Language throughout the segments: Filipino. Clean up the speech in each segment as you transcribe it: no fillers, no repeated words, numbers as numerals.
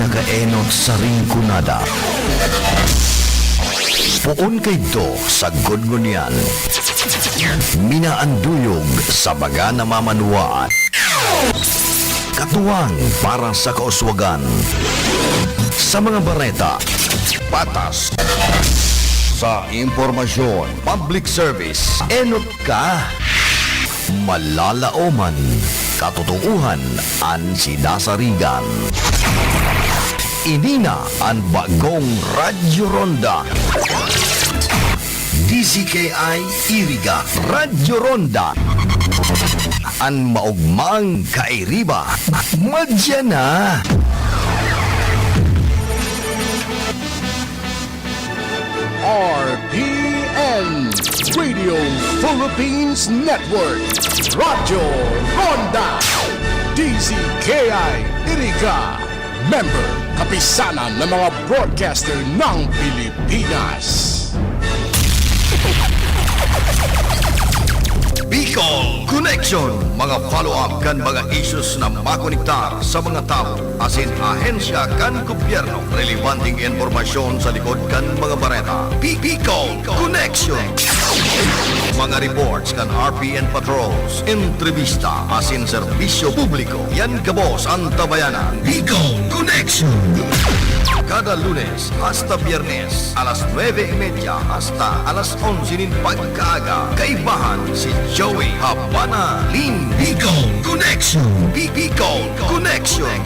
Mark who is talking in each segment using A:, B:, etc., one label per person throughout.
A: nakaenot sa ringkunada. Puon kay do sa gudngunyan. Minaanduyog sa baga na mamanuaan. Katuwang para sa kauswagan. Sa mga bareta, patas. Sa impormasyon, public service, enot ka. Malalaoman, katotohanan an sinasarigan. Inina ang bagong Radyo Ronda. DCKI Iriga Radyo Ronda. Ang maugmang kairiba. Madya na.
B: RPN Radio Philippines Network Radyo Ronda DCKI Iriga Member Kapisanan ng mga broadcaster ng Pilipinas.
A: Bicol Connection, mga follow-up kan mga issues na makonektar sa mga tao asin ahensya kan gobyerno, relevanting informasyon sa likod kan mga bareta. Bicol Connection, mga reports kan RPN patrols, entrevista asin serbisyo publiko, yan kabos ang tabayanan. Bicol Connection, kada Lunes hasta Biyernes alas 9:30 hasta alas 11 pagkaaga. Kaibahan si Joey Habana Ling. Bicol Connection. Bicol Connection.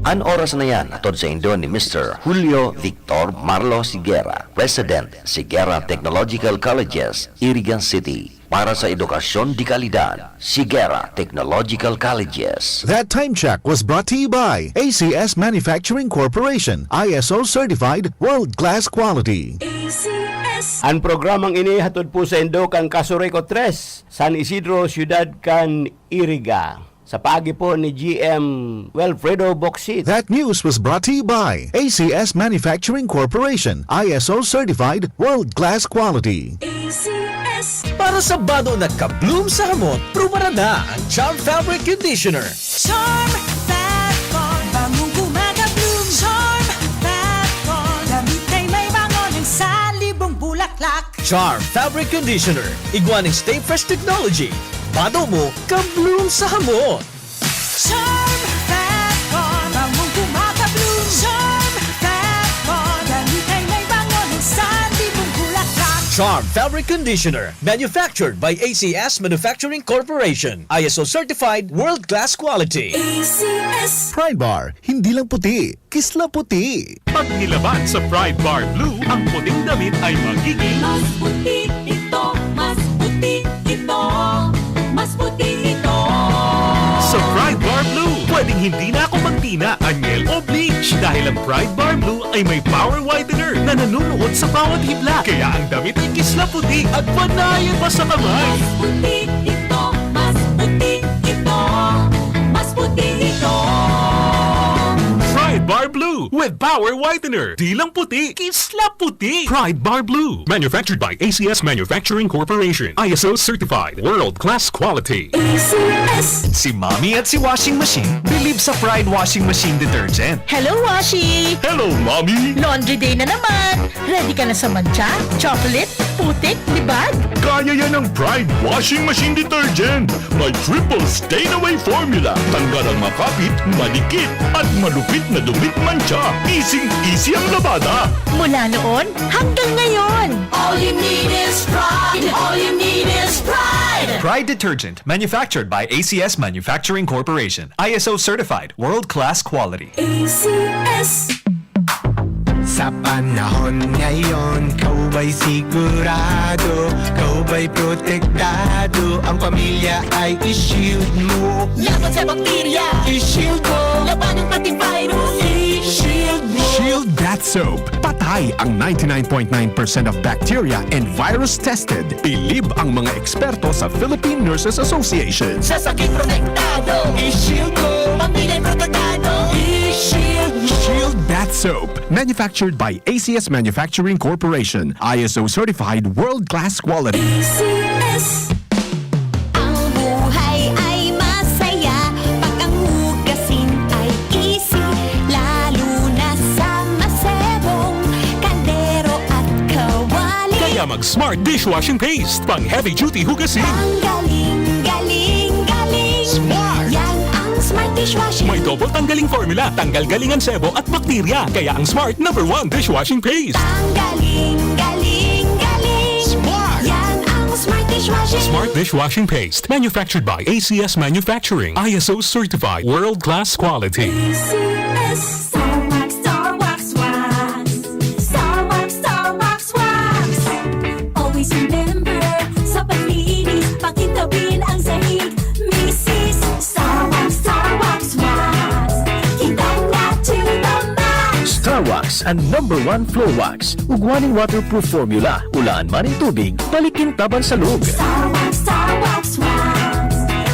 A: An oras na yan atod sa indo ni Mr. Julio Victor Marlo Siguera, President, Siguera Technological Colleges, Iriga City. Para sa edukasyon di kalidad, Siguera Technological Colleges.
C: That time check was brought to you by ACS Manufacturing Corporation, ISO Certified World-Class Quality.
D: ACS. Ang programang ini hatod po sa indo kang Casureco 3, San Isidro, Ciudad kan Iriga. Sa pagi po ni GM Wilfredo Boxit.
C: That news was brought to you by ACS Manufacturing Corporation, ISO Certified World-Class Quality.
E: ACS. Para sa bado na kabloom sa hamot, pruba na ang Charm Fabric Conditioner.
F: Charm Fabric, bangong gumagabloom. Charm Fabric, damit ay may bangon sa libong bulaklak.
E: Charm Fabric Conditioner, iguaning Stay Fresh Technology. Bado mo, kabloom sa hamon.
F: Charm Fabric, bangong gumagabloom. Charm Fabric, damit ay may bangon sa libong bulaklak.
E: Charm Fabric Conditioner, manufactured by ACS Manufacturing Corporation, ISO Certified World-Class Quality.
F: ACS.
C: Pride Bar, hindi lang puti, kisla puti.
G: Pag nilaban sa Pride Bar Blue, ang puting damit ay magiging
F: Mas puti ito, mas puti ito, mas puti ito.
G: sa Pride Bar Blue. Pwedeng hindi na ako magtina, anyel o bleach dahil ang Pride Bar Blue ay may power whitener na nanunuot sa bawat hibla. Kaya ang damit ay kisla puti at panayan pa sa kamay.
F: Mas puti ito, mas puti ito, mas puti ito.
G: Pride Bar Blue with power whitener. Di lang puti, kisla puti. Pride Bar Blue. Manufactured by ACS Manufacturing Corporation. ISO certified. World-class quality.
F: ACS.
H: Si Mommy at si Washing Machine believe sa Pride Washing Machine Detergent.
I: Hello, Washi!
G: Hello, Mommy!
I: Laundry day na naman! Ready ka na sa mancha, chocolate, putik, libag?
G: Kaya yan ng Pride Washing Machine Detergent. May triple stain-away formula. Tanggal ang makapit, malikit, at malupit na dumit mancha. Easy ang labada.
I: Mula noon hanggang ngayon.
F: All you need is pride. All you need is pride.
H: Pride Detergent, manufactured by ACS Manufacturing Corporation. ISO certified, world-class quality.
F: ACS.
J: Sa panahon ngayon, kau ba'y sigurado? Kau ba'y protektado? Ang pamilya ay i-shield mo.
F: Laban sa bakterya.
J: I-shield mo.
F: Laban ng pating virus.
J: I-shield mo.
B: Shield Bath Soap. Patay ang 99.9% of bacteria and virus tested. Bilib ang mga eksperto sa Philippine Nurses Association.
F: Sa sakit protektado.
J: I-shield mo.
F: Pamilya'y protektado.
J: I-shield mo.
B: Shield Bath Soap. Manufactured by ACS Manufacturing Corporation. ISO certified world-class quality.
F: ACS.
I: Ang buhay ay masaya pag ang hugasin ay easy. Lalo na sa masebong kaldero at kawali.
G: Kaya mag-Smart Dishwashing Paste. Pang heavy-duty hugasin.
I: Ang galing, galing, galing.
G: Smart!
I: Yan ang Smart Dishwashing.
G: May double tanggaling formula. Tanggal galingan sebo at bakterya. Kaya ang Smart #1 Dishwashing Paste.
I: Ang galing, galing, galing.
G: Smart!
I: Yan ang Smart Dishwashing.
G: Smart Dishwashing Paste. Manufactured by ACS Manufacturing. ISO certified. World-class quality.
F: ACS. Star Wax, Star Wax, Wax. Star Wax, Star Wax, Wax. Always remember, sa paglinis, pakintabin ang sahig. Mrs. Star Wax, Star Wax, Wax. Kitang na to the max.
E: Star Wax and #1 Floor Wax. Ugwaning waterproof formula. Ulaan man ng tubig, balikin taban sa loob.
F: Star Wax, Star Wax, Wax.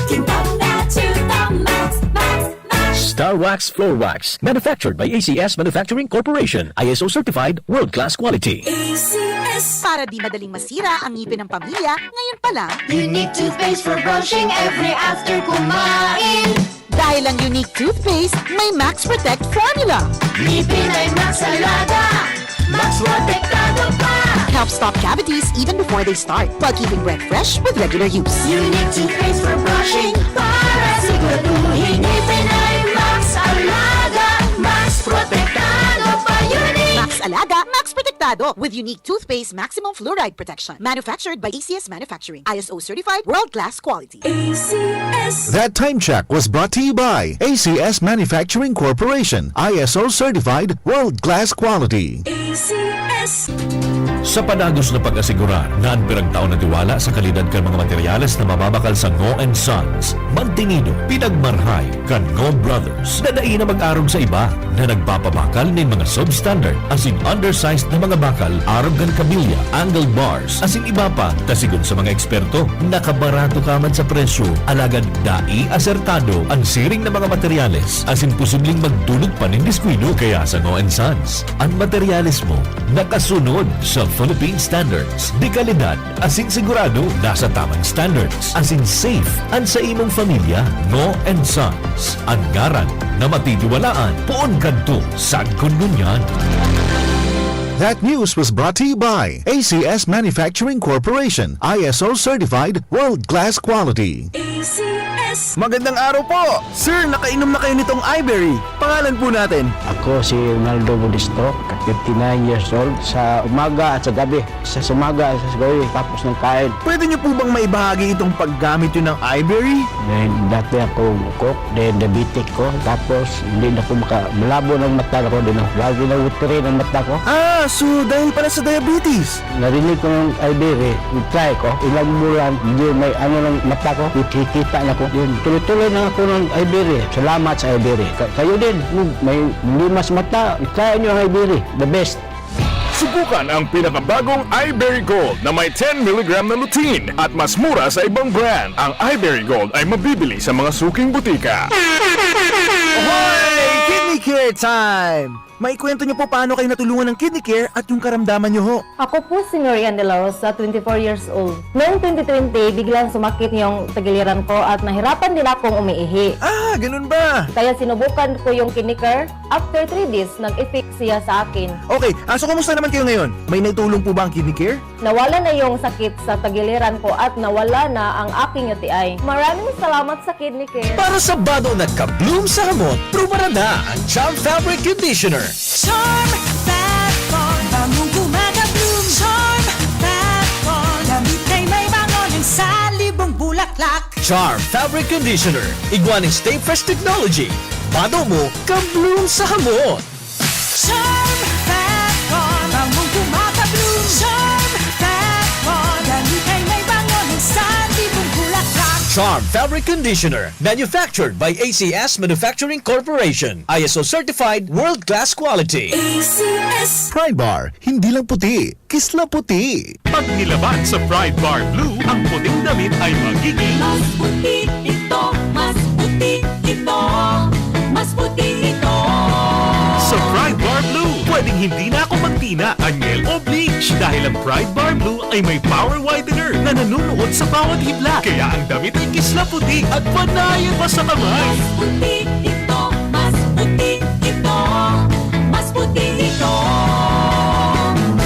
F: Kitang na to the max, max, max.
E: Star Wax Floor Wax. Manufactured by ACS Manufacturing Corporation. ISO certified, world-class quality.
F: ACS.
I: Para di madaling masira ang ngipin ng pamilya, ngayon pa lang,
F: Unique toothpaste for brushing every after kumain.
I: dahil ang unique toothpaste, may Max Protect formula.
F: Ngipin ay Max Alaga. Max protektado pa.
I: Helps stop cavities even before they start, while keeping breath fresh with regular use.
F: Unique toothpaste for brushing para siguraduhin ngipin ay Max Alaga. Max protektado pa. Unique.
I: Max Alaga, Max Protectado with unique toothpaste maximum fluoride protection. Manufactured by ACS Manufacturing. ISO certified, world-class quality.
F: ACS.
C: That time check was brought to you by ACS Manufacturing Corporation. ISO certified world-class quality.
F: ACS.
E: Sa panagos na pag-asigura na ang pirang taon na tiwala sa kalidad kan mga materyales na mababakal sa Ngo & Sons, mantinido, pinagmarhay kan Ngo Brothers na daig na mag-arog sa iba na nagpapabakal ng mga substandard as in undersized na mga bakal, arog kan kabilya, angle bars, as in iba pa, tasigon sa mga eksperto, nakabarato ka man sa presyo, alagad dai asertado ang siring na mga materyales as in posibleng magdulog pa ng diskwido kaya sa Ngo & Sons. Ang materyales mo nakasunod sa Philippine standards. Di kalidad, asin sigurado nasa tamang standards. Asin safe, ang sa imong pamilya, Ngo & Sons. Ang ngaran na matitiwalaan, poon kadto sa kununyan.
C: That news was brought to you by ACS Manufacturing Corporation. ISO certified world-class quality.
F: ACS.
J: Magandang araw po! Sir, nakainom na kayo nitong Ivory. Pangalan po natin.
K: Ako si Ronaldo Budisto, 59 years old. Sa umaga at sa gabi. Sa umaga at sa gabi, tapos ng kain.
J: Pwede niyo po bang maibahagi itong paggamit yun ng Ivory?
K: Then, dati ako cook, then diabetic ko. Tapos, hindi na ako malabo ng mata ko. Then, lagi na watery ng mata ko.
J: Ah, so dahil pala sa diabetes.
K: Narinig ko ng Ivory, try ko. Ilang bulan, hindi may ano ng mata ko. Kikita na ko. Yun, tuloy-tuloy na ako ng Ivory. Salamat sa Ivory. Kayo din, may limas mata. Try nyo ang Ivory. The best.
G: Subukan ang pinakabagong iBerry Gold na may 10 mg na lutein at mas mura sa ibang brand. Ang iBerry Gold ay mabibili sa mga suking butika.
J: Ahoy! Kidney Care time! Maikwento niyo po paano kayo natulungan ng Kidney Care at yung karamdaman niyo ho.
L: Ako po si Norian De La Rosa, 24 years old. Noong 2020, biglang sumakit yung tagiliran ko at nahirapan din akong umiihi.
J: Ah, ganun ba?
L: Kaya sinubukan ko yung Kidney Care. After 3 days, nag-effect siya sa akin.
J: Okay, so kumusta naman kayo ngayon? May naitulong po ba ang Kidney Care?
L: nawala na yung sakit sa tagiliran ko at nawala na ang aking UTI. Maraming salamat sa Kidney Care.
G: Para sa bado nagka-bloom sa hamot, prumara na ang Charm Fabric Conditioner.
F: Charm Fat Corn, bangong gumagabloom. Charm Fat Corn, damit ay may bangon sa libong bulaklak.
G: Charm Fabric Conditioner, iguaning Stay Fresh Technology. Bado mo, ka-bloom sa hamot.
F: Charm Fat Corn, bangong gumagabloom. Charm Fat Corn, damit ay may bangon sa libong bulaklak.
G: Charm Fabric Conditioner, manufactured by ACS Manufacturing Corporation. ISO certified, world-class quality.
F: ACS.
C: Pride Bar, hindi lang puti, kisla puti.
G: Pag nilaban sa Pride Bar Blue, ang puting damit ay magiging
F: Mas puti ito, mas puti ito, mas puti ito.
G: sa Pride Bar Blue. Pwedeng hindi na ako magtina, anyel o bleach dahil ang Pride Bar Blue ay may power whitener na nanunuot sa bawat hibla. Kaya ang damit ay kisla puti at panayan pa sa kamay.
F: Mas puti ito, mas puti ito, mas puti ito.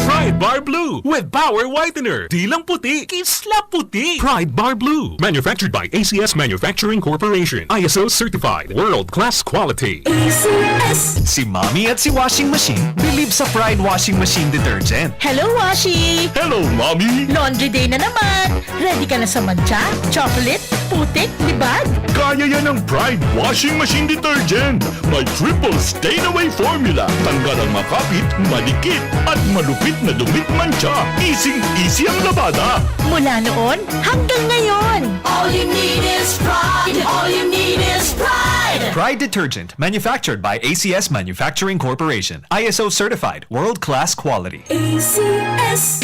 G: Pride Bar Blue with power whitener. Di lang puti, kisla puti. Pride Bar Blue. Manufactured by ACS Manufacturing Corporation. ISO certified. World-class quality.
F: ACS.
H: Si Mommy at si Washing Machine believe sa Pride Washing Machine Detergent.
M: Hello, Washi!
G: Hello, Mommy!
M: Laundry day na naman! Ready ka na sa mancha, chocolate, putik, libag?
G: Kaya yan ang Pride Washing Machine Detergent. May triple stain-away formula. Tanggal ang makapit, malikit, at malupit na dumit mancha. Easy-easy ang labada.
M: Mula noon hanggang ngayon!
F: All you need is pride. All you need is pride.
H: Pride Detergent, manufactured by ACS Manufacturing Corporation. ISO certified, world-class quality.
F: ACS.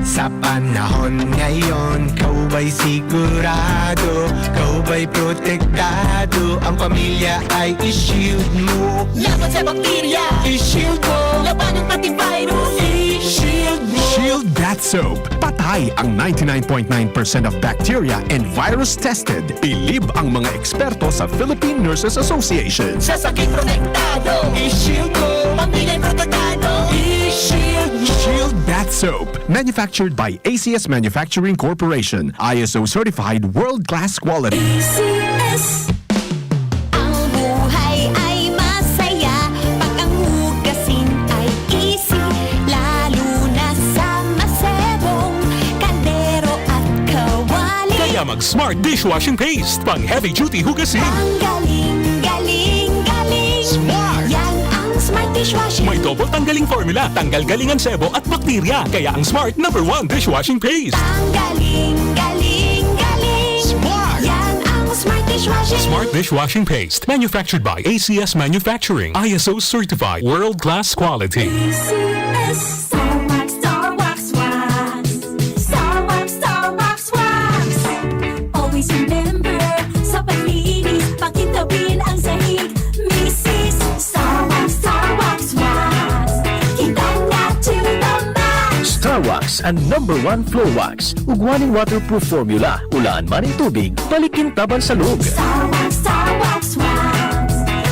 J: Sa panahon ngayon, kau ba'y sigurado? Kau ba'y protektado? Ang pamilya ay i-shield mo.
F: Laban sa bakterya,
J: I-shield mo.
F: laban ng pati virus,
J: I-shield mo.
B: Shield Bath Soap. Patay ang 99.9% of bacteria and virus tested. Bilib ang mga eksperto sa Philippine Nurses Association.
F: sa sakit protektado,
J: I-shield mo.
F: pamilya protektado,
J: I-shield mo.
B: Shield Bath Soap. Manufactured by ACS Manufacturing Corporation. ISO certified world-class quality.
F: ACS. Ang buhay ay masaya pag ang hugasin ay easy, lalo na sa masebong kaldero at kawali.
G: Kaya mag-Smart Dishwashing Paste. Pang heavy-duty hugasin.
F: Ang galing, galing, galing.
G: Smart!
F: Yan ang Smart Dishwashing.
G: May double tanggaling formula. Tanggal galingan sebo at bakterya. Kaya ang Smart #1 Dishwashing Paste.
F: Ang galing, galing, galing.
G: Smart!
F: Yan ang Smart Dishwashing.
G: Smart Dishwashing Paste. Manufactured by ACS Manufacturing. ISO certified. World-class quality.
F: ACS. Star Wax, Star Wax, Wax. Star Wax, Star Wax, Wax. Always remember, sa paglinis, pakintabin ang sahig. Mrs. Star Wax, Star Wax, Wax. Kita na to the max.
E: Star Wax ang #1 floor wax. Ugwaning waterproof formula. Ulaan man ang tubig, balikin taban sa loob.
F: Star Wax, Star Wax, Wax.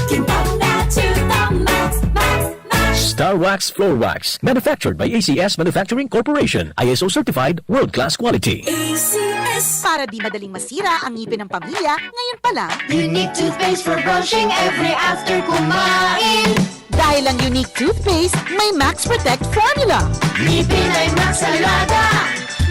F: Kita na to the max, max, max.
E: Star Wax Floor Wax. Manufactured by ACS Manufacturing Corporation. ISO certified, world-class quality.
F: ACS.
I: Para di madaling masira ang ngipin ng pamilya, ngayon pa lang,
F: Unique toothpaste for brushing every after kumain.
I: dahil ang unique toothpaste, may Max Protect formula.
F: Ngipin ay Max Alaga,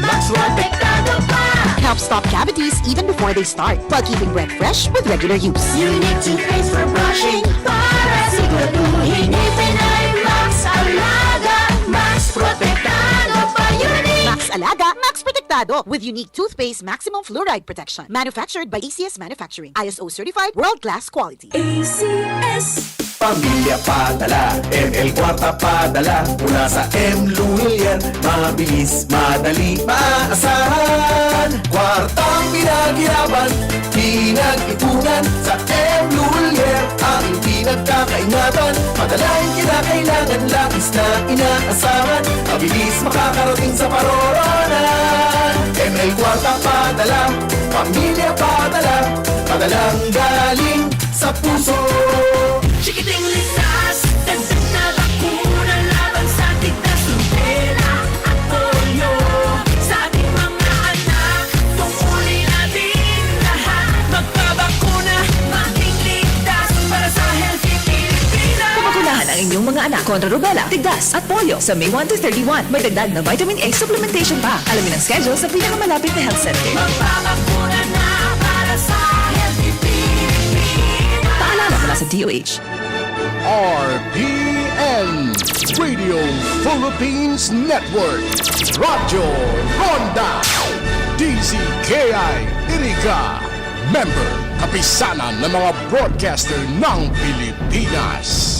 F: Max Protektado pa.
I: Helps stop cavities even before they start, while keeping breath fresh with regular use.
F: Unique toothpaste for brushing para siguraduhin ngipin ay Max Alaga, Max Protektado pa. Unique.
I: Max Alaga, Max Protectado with unique toothpaste maximum fluoride protection. Manufactured by ACS Manufacturing. ISO certified, world-class quality.
F: ACS.
J: Pamilya padala, ML Kwarta padala. Mula sa M. Lulian, mabilis, madali, maasahan. Kwartang pinaghirapan, pinag-ipunan. Sa M. Lulian, aking pinagkakaingatan. Padalain kinakailangan, labis na inaasahan. Mabilis makakarating sa paroronan. ML Kwarta padala, pamilya padala. Padalang galing sa puso.
F: Chikiting lisas, dagdag na bakuna laban sa tignas ng pera. Ako
N: ang inyong mga anak kontra rubella, tigdas at polio sa May 1 to 31. May dagdag na vitamin A supplementation pa. Alamin ang schedule sa pinakamalapit na health center.
F: Magpapakuna na para sa healthy Pilipinas.
N: Paalala mula sa DOH.
O: RPN Radio Philippines Network Radyo Ronda DZKI Iriga Member Kapisanan ng mga broadcaster ng Pilipinas.